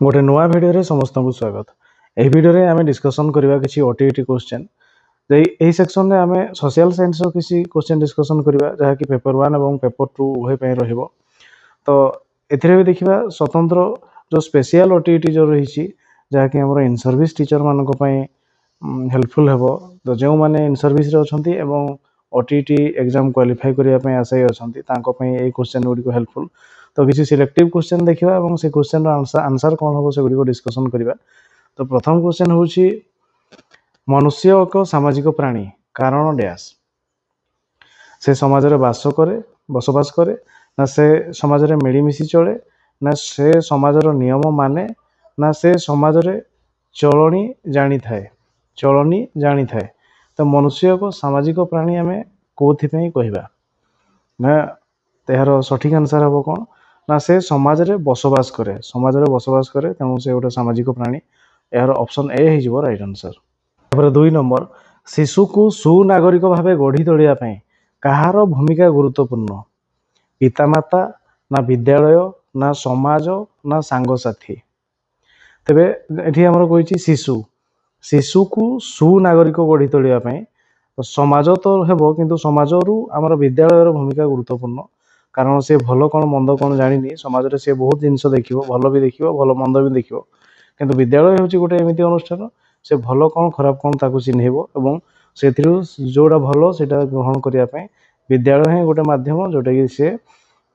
गोटे नुआ भिडियो समस्त को स्वागत। यह भिडियो आम डिस्कसन करवा कि ओटीईटी क्वेश्चन यही सेक्शन में आम सोशल साइंस किसी क्वेश्चन डिस्कसन करवा जहाँकि पेपर 1 और पेपर 2 उभय रहिबो। तो एथिरे भी देखिबा स्वतंत्र जो स्पेशल ओटीईटी जो रही जहाँकि आम इन सर्विस टीचर मानक हेल्पफुल हेबो। तो जो मैंने इन सर्विस रे अछंती एवं ओटीईटी एग्जाम क्वालिफाई करने आशायी अच्छा क्वेश्चन गुड़िक हेल्पफुल। तो किसी सिलेक्टिव क्वेश्चन देखा और से क्वेश्चन आंसर कौन हम से गुड़िक डिस्कसन करवा। तो प्रथम क्वेश्चन हूँ मनुष्य एक सामाजिक प्राणी कारण डैश से समाज रे बसवास करे ना से समाज रे मिलीमिशि चले ना से समाज रो नियम माने ना से समाज रे चलनी जानी थाए। तो मनुष्य को सामाजिक प्राणी आम कौथि कहवा ना यार सठिक आंसर हम कौन ना से समाज रे बसवास करे तेणु से गोटे सामाजिक प्राणी। यार ऑप्शन ए हो राइट आंसर। तापर 2 नंबर शिशु को सुनागरिक भाव गढ़ी तोलिया कहार भूमिका गुरुत्वपूर्ण पितामाता ना विद्यालय ना समाज ना सांगसाथी। तेबे एठी हमर कहिछि शिशु को सुनागरिक गढ़ी तोलिया तो समाज तो हेबो किंतु समाज रु आमर विद्यालय भूमिका गुरुत्वपूर्ण कारण से भल कौन मंद कौन जानी समाज रे से बहुत जिनस देखिबो भल भी देखिबो भल मंद भी देखिबो किंतु विद्यालय होछि गोटे एमिति अनुष्ठान से भल कौन खराब कौन ताकू चिन्हैबो एवं सेथिरु जोड़ा भल सेटा ग्रहण करिया पय विद्यालय ही गोटे माध्यम जोटा कि से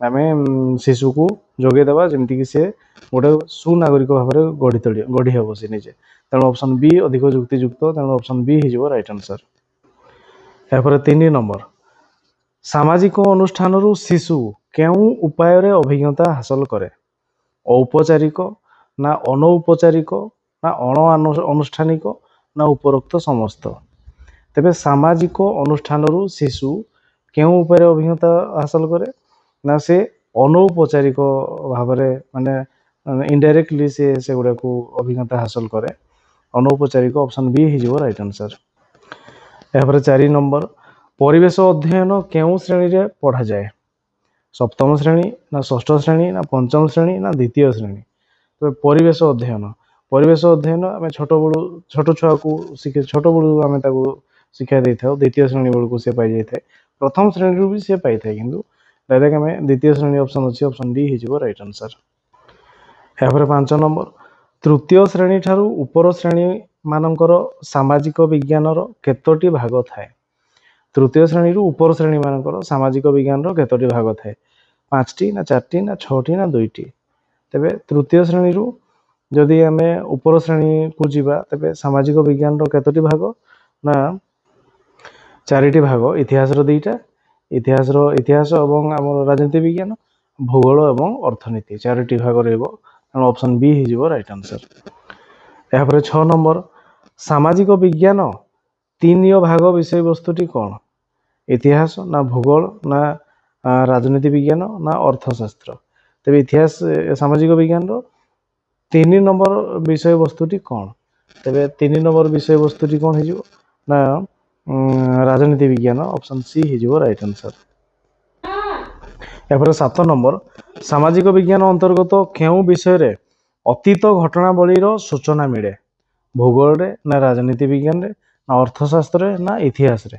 आम शिशु को जोगे देवा जमती कि से गोटे सुनागरिक भाव में गढ़ी हे से निजे। तेणु ऑप्शन बी अधिक युक्तियुक्त तेणु ऑप्शन बी हो राइट आंसर। यापर 3 नंबर सामाजिक अनुष्ठान शिशु केउ उपाय अभिज्ञता हासिल करे औपचारिक ना अनौपचारिक ना अनुष्ठानिक ना उपरोक्त समस्त। तेबे सामाजिक अनुष्ठान शिशु केउ उपाय अभिज्ञता हासिल करे ना से अनौपचारिक भाव माने इनडायरेक्टली से गुड़ा को अभिज्ञता हासिल करे अनौपचारिक ऑप्शन बी हो राइट आंसर। यापर 4 नंबर परिवेश अध्ययन केउ श्रेणी रे पढ़ा जाए सप्तम श्रेणी ना षष्ठ श्रेणी ना पंचम श्रेणी ना द्वितीय श्रेणी। तो परिवेश अध्ययन आम छोट छुआ को छोट बड़ू आम शिक्षा दे था द्वितीय श्रेणी बेलू सी पाई जाए प्रथम श्रेणी भी सी पाई था किंतु डायरेक्ट आम द्वितीय श्रेणी ऑप्शन अच्छी ऑप्शन डी हो राइट आंसर। यापर 5 नंबर तृतीय श्रेणी ठारू उपर श्रेणी मानकर सामाजिक विज्ञान केतोटी भाग थाए तृतीय श्रेणी उपर श्रेणी मानकर सामाजिक विज्ञान केतोटी भाग थाए 5टी ना 4टी ना 6टी ना 2टी। तेबे तृतीय श्रेणी जदि आम उपर श्रेणी को जीवा तेबे सामाजिक विज्ञान केतोटी भाग ना 4टी भाग इतिहास 2टा इतिहास और आम राजनीति विज्ञान भूगोल और अर्थनीति 4टी भाग रहिबो तेणु ऑप्शन बी हो राइट आंसर। यापर 6 नंबर सामाजिक विज्ञान 3 भाग विषय वस्तुटी कौन इतिहास ना भूगोल ना राजनीति विज्ञान ना अर्थशास्त्र। तेज इतिहास सामाजिक विज्ञान 3 नंबर विषय वस्तुटी कौन तेज 3 नंबर विषय वस्तुटी कौन हो ना राजनीति विज्ञान ऑप्शन सी हो राइट आंसर। यापर 7 नंबर सामाजिक विज्ञान अंतर्गत केउ विषय रे अतीत घटनावलीर सूचना मिले भूगोल रे ना राजनीति विज्ञान रे ना अर्थशास्त्र रे ना इतिहास रे।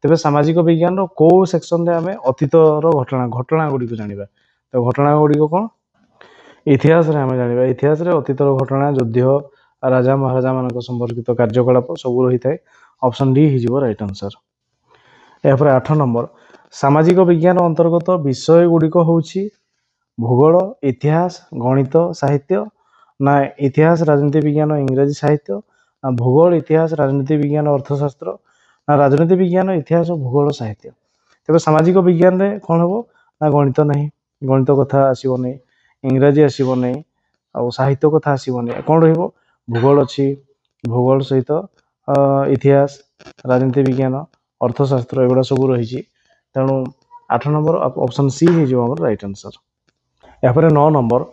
तेबे सामाजिक विज्ञान को सेक्शन रे आमे अतीतर घटना गुडी को जानिबा तो घटना गुडी को कौन इतिहास रे आमे जानिबा इतिहास रे अतीतर घटना युद्ध राजा महाराजा मानक संपर्कित कार्यकलाप सब रही थाए ऑप्शन डी हो राइट आंसर। यापर 8 नंबर सामाजिक विज्ञान अंतर्गत विषय गुड़िक होउछि भूगोल इतिहास गणित साहित्य ना इतिहास राजनीति विज्ञान इंग्रजी साहित्य ना भूगोल इतिहास राजनीति विज्ञान अर्थशास्त्र ना राजनीति विज्ञान इतिहास भूगोल साहित्य। तेज सामाजिक विज्ञान रे कौन हम ना गणित नहीं गणित कथा आसब नहीं इंग्राजी आसब नहीं और साहित्य कथा आसब नहीं कौन रहिबो भूगोल अच्छी भूगोल सहित इतिहास राजनीति विज्ञान अर्थशास्त्र एगुड़ा सब रही तेणु 8 नंबर ऑप्शन सी हो राइट आंसर। यापर 9 नंबर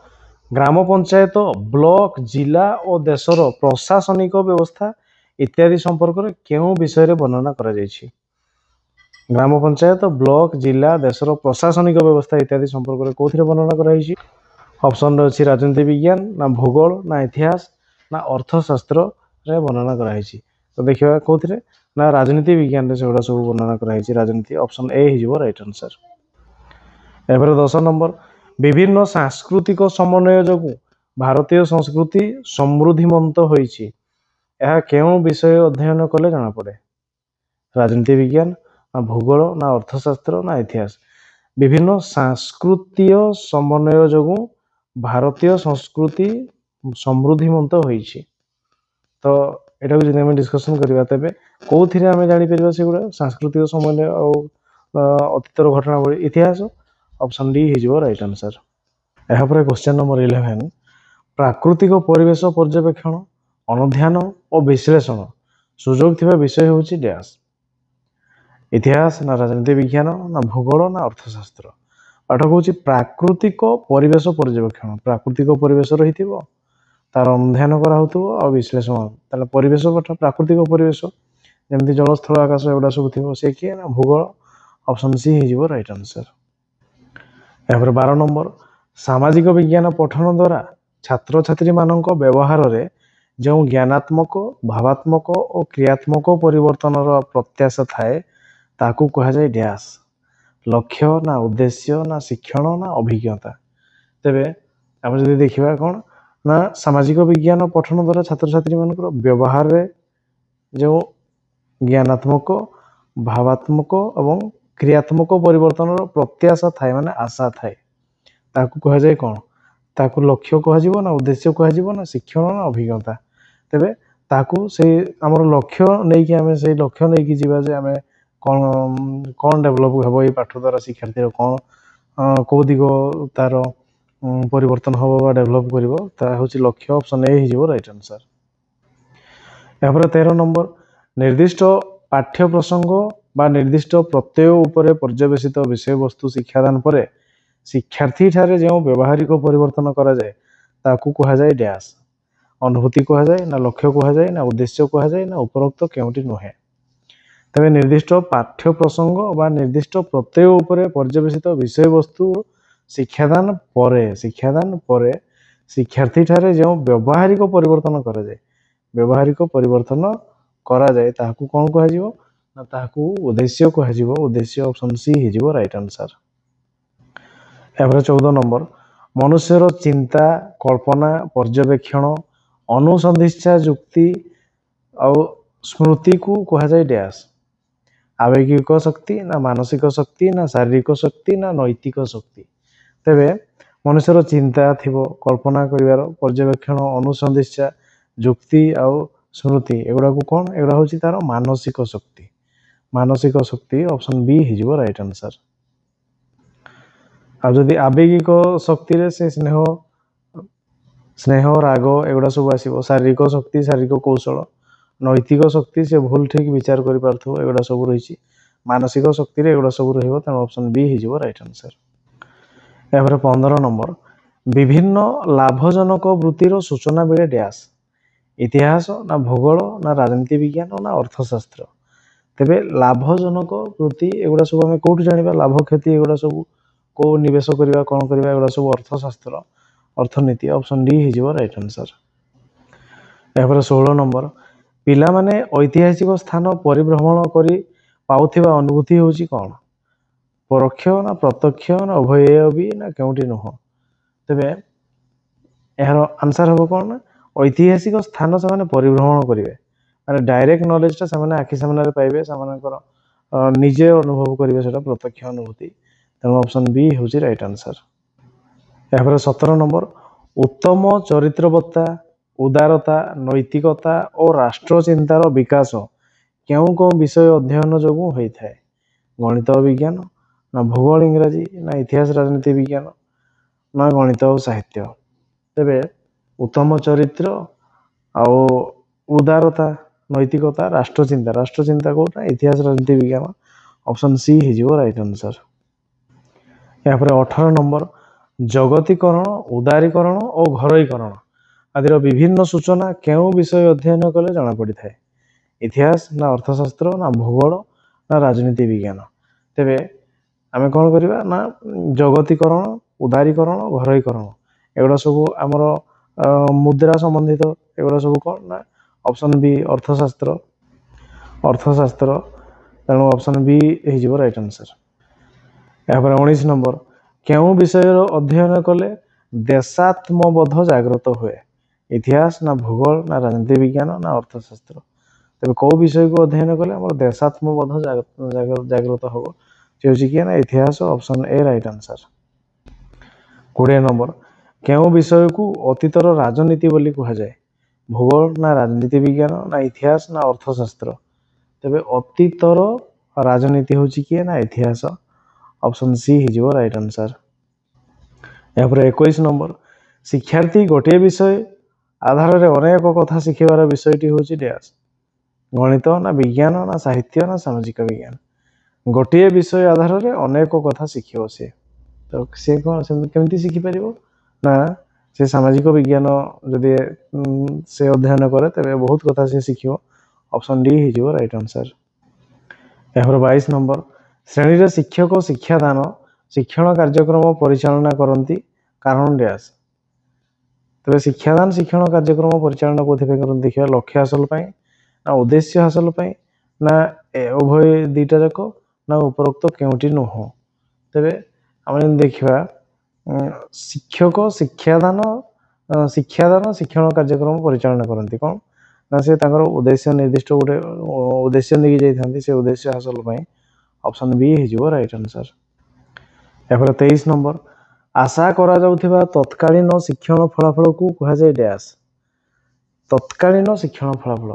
ग्राम पंचायत ब्लॉक जिला और देशर प्रशासनिक व्यवस्था इत्यादि संपर्क में केउ विषय रे वर्णना करा जायछि ग्राम पंचायत ब्लॉक जिला देशर प्रशासनिक व्यवस्था इत्यादि संपर्क में कौन वर्णना कराई ऑप्शन रे अछि राजनीति विज्ञान ना भूगोल ना इतिहास ना अर्थशास्त्र रे वर्णना कराई तो देखिबा कोथिरे ना राजनीति विज्ञान रे सेगुडा सब वर्णना कराई राजनीति ऑप्शन ए हिजबो राइट आंसर। एबारे 10 नंबर विभिन्न सांस्कृतिक समन्वय जोगु भारतीय संस्कृति समृद्धिमंत होईछि यह केउं विषय अध्ययन कले जाना पड़े राजनीति विज्ञान ना भूगोल ना अर्थशास्त्र ना इतिहास विभिन्न सांस्कृतिक समन्वय जोगु भारतीय संस्कृति समृद्धिमंत होईछि तो एटा को जदि हम डिस्कशन करबा तबे कोथिरे हम जानि परबा सेगुडा सांस्कृतिक समन्वय और अतीतर घटनावली इतिहास ऑप्शन डी हिजबो राइट आंसर। यहाँ पर क्वेश्चन नंबर 11 प्राकृतिक परिवेश पर्यवेक्षण अनुध्यान और विश्लेषण सुजोग थिबा विषय होची डैश इतिहास ना राजनीति विज्ञान ना भूगोल ना अर्थशास्त्र पाठ कहूँ प्राकृतिक परिवेश पर्यवेक्षण प्राकृतिक परिवेश रही तार अनुध्यान करा विश्लेषण ताले परिवेश पाठ प्राकृतिक परिवेश जमी जलस्थल आकाश एगुड़ा सब थी सी किए ना भूगोल ऑप्शन सी हो राइट आंसर। यहाँ 12 नंबर सामाजिक विज्ञान पठन द्वारा छात्र छात्री मानक व्यवहार रे जो ज्ञानात्मक भावात्मक और क्रियात्मक परिवर्तन प्रत्याशा थाए ताकू कहा जाए डैश लक्ष्य ना उद्देश्य ना शिक्षण ना अभिज्ञता तेबे आम जब देखा कौन ना सामाजिक विज्ञान पठन द्वारा छात्र छात्री मानक व्यवहार रे जो ज्ञानात्मक भावात्मक और क्रियात्मक परिवर्तन प्रत्याशा थाए माने आशा थाए ताकू कहा जाए कौन ताकू लक्ष्य कह ना उद्देश्य कह ना शिक्षण ना अभिज्ञता तेबे ताकू से आमर लक्ष्य नहीं कि आम से लक्ष्य नहीं कि जीवा जे आम कौन कौन डेभलप हम ये पाठ द्वारा शिक्षार्थी कौन कौ दिग तार परिवर्तन हम बा डेभलप कर लक्ष्य ऑप्शन ए हो राइट आंसर। यहाँ 13 नंबर निर्दिष्ट पाठ्य प्रसंग बा निर्दिष्ट प्रत्यय उपरे पर्यवेसित विषय वस्तु शिक्षादान पर शिक्षार्थी ठारे जो व्यवहारिक परिवर्तन करा जाए ताकू कहा जाए डैश अनुभूति कहा जाए ना लक्ष्य कहा जाए ना उद्देश्य कहा जाए ना उपरोक्त केउटी नुहे तबे निर्दिष्ट पाठ्य प्रसंग बा निर्दिष्ट प्रत्यय उपरे पर्यवेसित विषय वस्तु शिक्षादान पर शिक्षार्थी ठारे जो व्यवहारिक परिवर्तन करा जाए व्यवहारिक परिवर्तन करा जाए ताकू कौन कह ना ताकू उद्देश्य कह उद्देश्य ऑप्शन सी हो राइट आंसर। यहाँ 14 नंबर मनुष्यर चिंता कल्पना पर्यवेक्षण अनुसंधित्सा जुक्ति और स्मृति को कहा जाए डैश आवेगिक शक्ति ना मानसिक शक्ति ना शारीरिक शक्ति ना नैतिक शक्ति तेबे मनुष्यर चिंता थिबो कल्पना करिवार पर्यवेक्षण अनुसंधित्सा जुक्ति और स्मृति एगुड़ा को कौन एगुड़ा हूँ तार मानसिक शक्ति ऑप्शन बी हो राइट आंसर। आदि आवेगिक शक्ति रे से स्नेह राग एगुड़ा सब आसो शारीरिक शक्ति शारीरिक कौशल नैतिक शक्ति से भूल ठीक विचार कर पार्थो एगुड़ा सब रही मानसिक शक्ति रे एगुड़ा सब रही ऑप्शन बी हो राइट आंसर। यहाँ 15 नंबर विभिन्न लाभजनक वृत्तिर सूचना मिले डैश इतिहास ना भूगोल ना राजनीति विज्ञान ना अर्थशास्त्र तेबे लाभजनक वृत्ति एगुड़ा सब आम कौटू जाना लाभ क्षति एगुड़ा सब को निवेश करवा कौन करवा एगुड़ा सब अर्थशास्त्र अर्थनीति ऑप्शन डी हो राइट आंसर। यहाँ 16 नंबर पिला माने ऐतिहासिक स्थान परिभ्रमण करी पाउथिबा अनुभूति होची कौन परोक्ष ना प्रत्यक्ष ना उभय भी ना केउटी नुह तेबे यार आंसर हम कौन ना ऐतिहासिक स्थान से परिभ्रमण करेंगे माने डायरेक्ट नॉलेज टा से आखि सामने पाइबे से निजे अनुभव करेंगे से प्रत्यक्ष अनुभूति तेणु ऑप्शन बी हूँ राइट आंसर। यहाँ 17 नंबर उत्तम चरित्रवत्ता उदारता नैतिकता और राष्ट्र चिंतार विकास क्यों कौन विषय अध्ययन जोगु होता है गणित विज्ञान ना भूगोल इंग्राजी ना इतिहास राजनीति विज्ञान ना गणित और साहित्य तेबे उत्तम चरित्र आउ उदारता नैतिकता राष्ट्रचिंता कौटा इतिहास राजनीति विज्ञान ऑप्शन सी हो राइट आंसर। यहाँ 18 नंबर जगतीकरण उदारीकरण और घरोईकरण आदि विभिन्न सूचना क्यों विषय अध्ययन कले जना पड़ी था इतिहास ना अर्थशास्त्र ना भूगोल ना राजनीति विज्ञान तेबे आम कौन करवा ना जगतीकरण उदारीकरण घरोईकरण एगुड़ा सब आमर मुद्रा संबंधित एगुड़ा सब कौन ना ऑप्शन बी अर्थशास्त्र तेणु ऑप्शन बी हो राइट आंसर। यापर 19 नंबर केउ विषय अध्ययन कले देशात्मबोध जागृत हुए इतिहास ना भूगोल ना राजनीति विज्ञान ना अर्थशास्त्र तेज कौ विषय को अध्ययन कले देशात्मबोध जागृत हम सी किए ना इतिहास option A right answer. 20 number केउ विषय को अतीतर राजनीति बोली कहुए भूगोल ना राजनीति विज्ञान ना इतिहास ना अर्थशास्त्र तेज अतीतर राजनीति हूँ किए ना इतिहास ऑप्शन सी हो राइट आंसर। यापर 21 नंबर शिक्षार्थी गोटे विषय आधार में अनेक कथा शिखबार विषयटी हूँ डैश गणित ना विज्ञान ना साहित्य ना सामाजिक विज्ञान गोटे विषय आधार में अनेक कथा शिखिब सी तो सी कौन केमती शिखिपर ना से सामाजिक विज्ञान जदि से अध्ययन करे तेज बहुत कथा से शिखिब ऑप्शन डी हो राइट आंसर। यापर 22 नंबर श्रेणी रे शिक्षक शिक्षादान शिक्षण कार्यक्रम परिचालना करती कारण डैश तेज शिक्षादान शिक्षण कार्यक्रम परिचालना कौन देखिए लक्ष्य हासिल ना उद्देश्य हासिल ना उभय दुईटा जाक ना उपरोक्त केउटी नुह तेज आम देखा शिक्षक शिक्षादान शिक्षण कार्यक्रम परिचालना करती कौन ना से उद्देश्य निर्दिष्ट गोटे उद्देश्य नहीं जाती से उद्देश्य हासिल ऑप्शन बी हो राइट आंसर। यापर 23 नंबर आशा करा जाउथिबा तत्कालीन शिक्षण फलाफल को कहुए डैश तत्कालीन शिक्षण फलाफल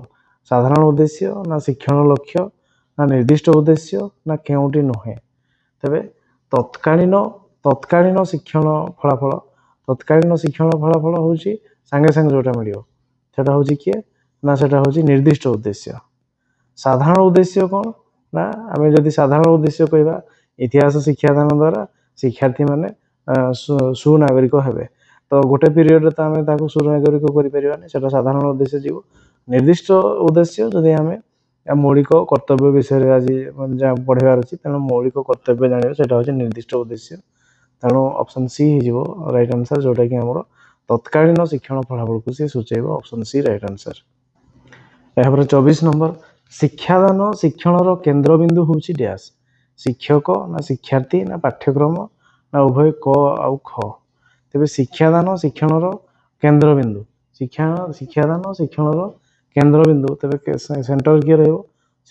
साधारण उद्देश्य ना शिक्षण लक्ष्य ना निर्दिष्ट उद्देश्य ना केउटी नुहे तेरे तत्कालीन शिक्षण फलाफल हूँ सांगे सांगे जोटा मिल सेटा हूँ किए ना सेटा हूँ निर्दिष्ट उद्देश्य। साधारण उद्देश्य कौन ना आम जदि साधारण उद्देश्य कहवा इतिहास शिक्षादान द्वारा शिक्षार्थी माने सुनागरिक हेबे तो गोटे पीरियड तो आम सुनागरिक कर साधारण उद्देश्य जीव निर्दिष्ट उद्देश्य जदि आम मौलिक कर्तव्य विषय आज पढ़ार अच्छी तेणु मौलिक कर्तव्य जानवे से हूँ निर्दिष्ट उद्देश्य तेणु ऑप्शन सी हो राइट आंसर जोटा कि आम तत्कालीन शिक्षण फलाफल को सी सूचेब ऑप्शन सी राइट आंसर। यापर 24 नंबर शिक्षादान शिक्षण केन्द्रबिंदु हूँ डैश शिक्षक ना शिक्षार्थी ना पाठ्यक्रम ना उभय क आउ ख तेज शिक्षादान शिक्षण केन्द्रबिंदु शिक्षादान शिक्षण केन्द्रबिंदु तेज सेंटर किए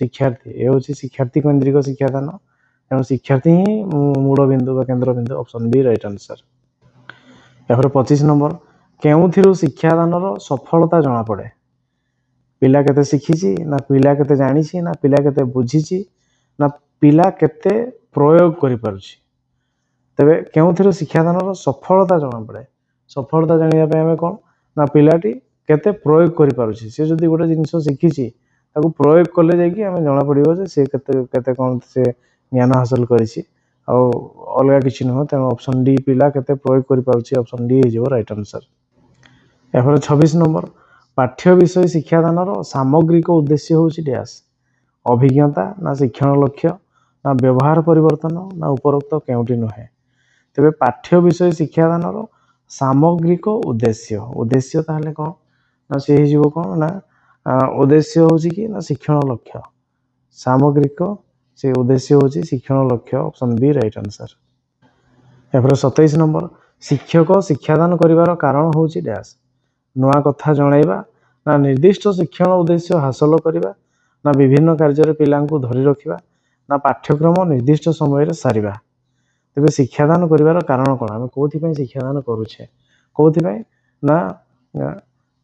शिक्षार्थी ये हूँ शिक्षार्थी केन्द्रिक शिक्षादान तेणु शिक्षार्थी ही मूलबिंदु केन्द्रबिंदु ऑप्शन बी राइट आंसर। यापर 25 नंबर केउथिरु शिक्षादान सफलता जना पड़े पिला केते शिखिची ना पिला केते जानिची ना पिला केते बुझिची ना पिला केते प्रयोग करि पारुची तेबे केउथिरु शिक्षादान सफलता जना पड़े सफलता जानिया पे हमें कौन ना पिलाटी केते प्रयोग करि पारुची से जदि गोटे जिनिस शिखिची ताकू प्रयोग कले जाकि आम जना पड़ो जे से केते कौन से ज्ञान हासिल करिची अलग किसी नुह तेणु ऑप्शन डी पिला केते प्रयोग करि पारुची ऑप्शन डी हो राइट आंसर। यापर 26 नंबर पाठ्य विषय शिक्षादान सामग्रिक उद्देश्य हूँ डैश अभिज्ञता ना शिक्षण लक्ष्य ना व्यवहार परिवर्तन ना उपरोक्त केउटी नुहे तेरे पाठ्य विषय शिक्षादान सामग्रिक उद्देश्य ताहले कौन ना सी हो कौन ना उद्देश्य हूँ कि ना शिक्षण लक्ष्य सामग्रिक से उद्देश्य हूँ शिक्षण लक्ष्य ऑप्शन बी राइट आंसर। यापर 27 नंबर शिक्षक शिक्षादान करिवार कारण हूँ डैश नुआ कथा जनइबा ना निर्दिष्ट शिक्षण उद्देश्य हासिल करवा ना विभिन्न कार्य पिला धरी रखा ना पाठ्यक्रम निर्दिष्ट समय सारिबा तेज शिक्षादान करिवार कारण कौन आम कौन शिक्षादान करुचे कौन ना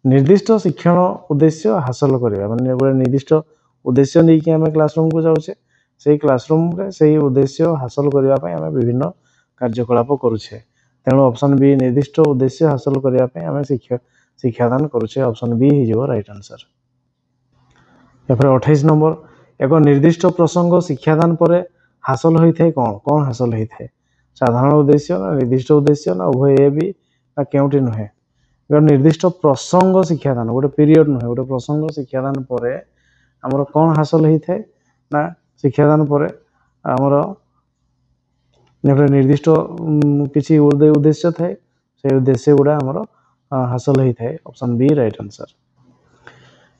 निर्दिष्ट शिक्षण उद्देश्य हासिल करवा माने गोटे निर्दिष्ट उद्देश्य नहीं कि आम क्लासरूम को जाऊे से क्लासरूम रे से उद्देश्य हासिल करने आम विभिन्न कार्यकलाप करुचे तेणु ऑप्शन बी निर्दिष्ट उद्देश्य हासिल करने आम शिक्षादान करुचे ऑप्शन बी हो राइट आंसर। यापर 28 नंबर एक निर्दिष्ट प्रसंग शिक्षादान पर हासिल होता है कौन कौन हासिल होता है साधारण उद्देश्य ना निर्दिष्ट उद्देश्य ना उभय ए भी ना केउटी नुहे निर्दिष्ट प्रसंग शिक्षादान गोटे पीरियड नुहे गोटे प्रसंग शिक्षादान पर आमर कौन हासिल होता है ना शिक्षादान पर आमर गोटे निर्दिष्ट किसी उद्देश्य थाए से उद्देश्य गुड़ा आमर हासिल होता है। Option B right answer.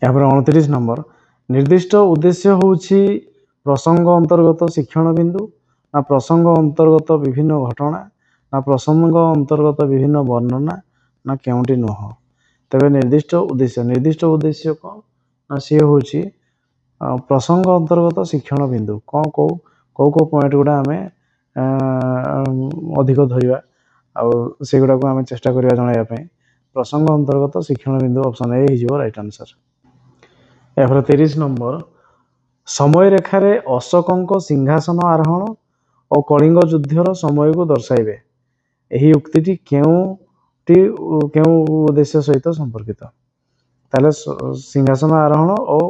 यहाँ 29 नंबर निर्दिष्ट उद्देश्य होउछि प्रसंग अंतर्गत शिक्षण बिंदु ना प्रसंग अंतर्गत विभिन्न घटना ना प्रसंग अंतर्गत विभिन्न वर्णना ना केउंटी नुह। तेबे निर्दिष्ट उद्देश्य कौन ना सी होउछि प्रसंग अंतर्गत शिक्षण बिंदु कौन कौ पॉइंट गुड़ा आम अधिक धरिबा से गुड़ा को आम चेष्टा करवा जणाइबा प्रसंग अंतर्गत शिक्षण बिंदु ऑप्शन ए हो राइट आंसर। या 30 नंबर समय रेखार अशोक सिंहासन आरोहण और कलिंग युद्धर समय को दर्शाइबे यही उक्ति क्यों उद्देश्य सहित संपर्कित। ताले सिंहासन आरोहण और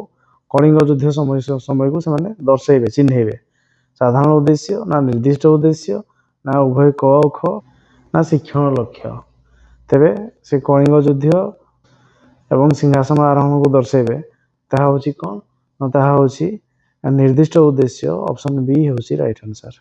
कलिंग युद्ध समय को से दर्शाइबे चिन्हैबे साधारण उद्देश्य ना निर्दिष्ट उद्देश्य ना उभय क ख ना शिक्षण लक्ष्य। तेबे से कलिंग युद्ध एवं सिंहासन आरोहण को दर्शाइबे ताहा होछि कोन ताहा होछि निर्दिष्ट उद्देश्य ऑप्शन बी होछि राइट आंसर।